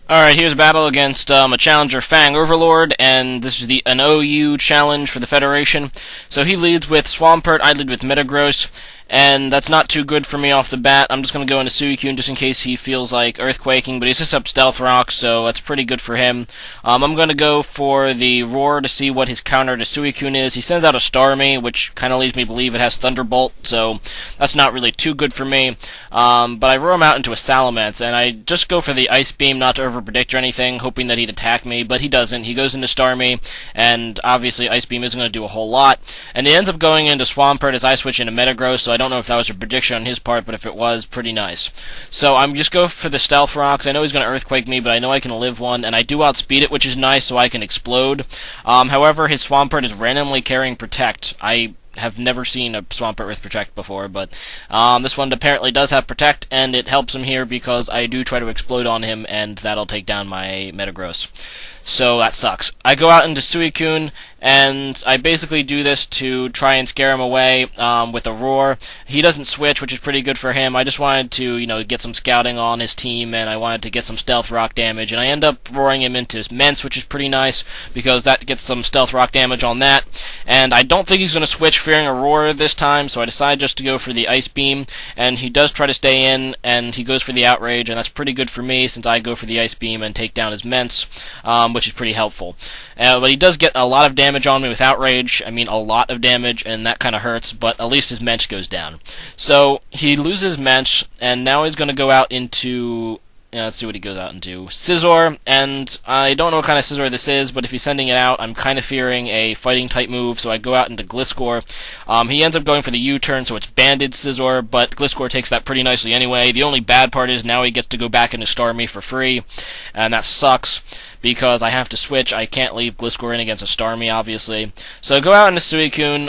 Alright, here's a battle against a challenger, FangOverlord, and this is an OU challenge for the Federation. So he leads with Swampert, I lead with Metagross, and that's not too good for me off the bat. I'm just going to go into Suicune just in case he feels like earthquaking, but he sets up Stealth Rock, so that's pretty good for him. I'm going to go for the Roar to see what his counter to Suicune is. He sends out a Starmie, which kind of leads me to believe it has Thunderbolt, so that's not really too good for me. But I roar him out into a Salamence, and I just go for the Ice Beam not to overpredict or anything, hoping that he'd attack me, but he doesn't. He goes into Starmie, and obviously Ice Beam isn't going to do a whole lot. And he ends up going into Swampert as I switch into Metagross, so I don't know if that was a prediction on his part, but if it was, pretty nice. So I'm just go for the Stealth Rocks. I know he's going to Earthquake me, but I know I can live one, and I do outspeed it, which is nice, so I can explode. However, his Swampert is randomly carrying Protect. I have never seen a Swampert with Protect before, but this one apparently does have Protect, and it helps him here because I do try to explode on him, and that'll take down my Metagross. So that sucks. I go out into Suicune, and I basically do this to try and scare him away with a Roar. He doesn't switch, which is pretty good for him. I just wanted to, get some scouting on his team, and I wanted to get some Stealth Rock damage, and I end up roaring him into Mence, which is pretty nice, because that gets some Stealth Rock damage on that. And I don't think he's going to switch, fearing a Roar this time, so I decide just to go for the Ice Beam, and he does try to stay in, and he goes for the Outrage, and that's pretty good for me, since I go for the Ice Beam and take down his Mence, which is pretty helpful. But he does get a lot of damage on me with Outrage. I mean, a lot of damage, and that kind of hurts, but at least his Mence goes down. So he loses Mence, and now he's going to go out into... let's see what he goes out into. Scizor, and I don't know what kind of Scizor this is, but if he's sending it out, I'm kind of fearing a fighting-type move, so I go out into Gliscor. He ends up going for the U-turn, so it's Banded Scizor, but Gliscor takes that pretty nicely anyway. The only bad part is now he gets to go back into Starmie for free, and that sucks, because I have to switch. I can't leave Gliscor in against a Starmie, obviously. So I go out into Suicune.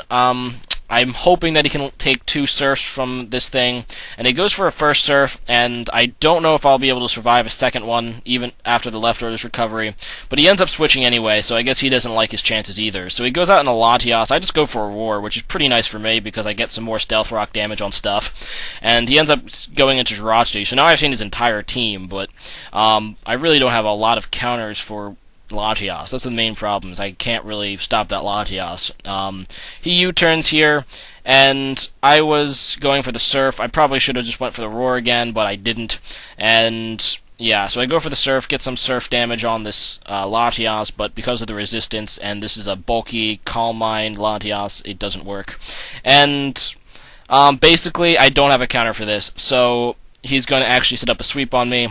I'm hoping that he can take 2 Surfs from this thing, and he goes for a first Surf, and I don't know if I'll be able to survive a second one, even after the left order's recovery, but he ends up switching anyway, so I guess he doesn't like his chances either. So he goes out in a Latias. I just go for a Roar, which is pretty nice for me, because I get some more Stealth Rock damage on stuff, and he ends up going into Jirachi. So now I've seen his entire team, but I really don't have a lot of counters for Latias. That's the main problem, is I can't really stop that Latias. He U-turns here, and I was going for the Surf. I probably should have just went for the Roar again, but I didn't. And yeah, so I go for the Surf, get some Surf damage on this Latias, but because of the resistance, and this is a bulky, Calm Mind Latias, it doesn't work. And basically, I don't have a counter for this, so he's going to actually set up a sweep on me.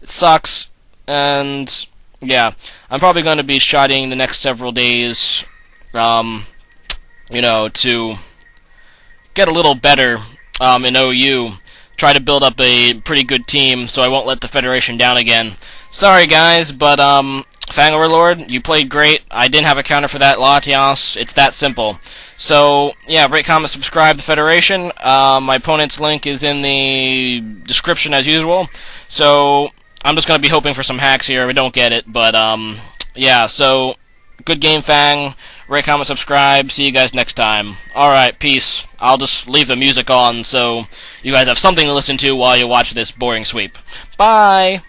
It sucks, and yeah, I'm probably going to be shotting the next several days, to get a little better in OU. Try to build up a pretty good team so I won't let the Federation down again. Sorry, guys, but FangOverlord, you played great. I didn't have a counter for that Latias. It's that simple. So, yeah, rate, comment, subscribe, the Federation. My opponent's link is in the description as usual. So I'm just going to be hoping for some hacks here. We don't get it, but, yeah, so, good game, Fang. Rate, comment, subscribe. See you guys next time. Alright, peace. I'll just leave the music on so you guys have something to listen to while you watch this boring sweep. Bye!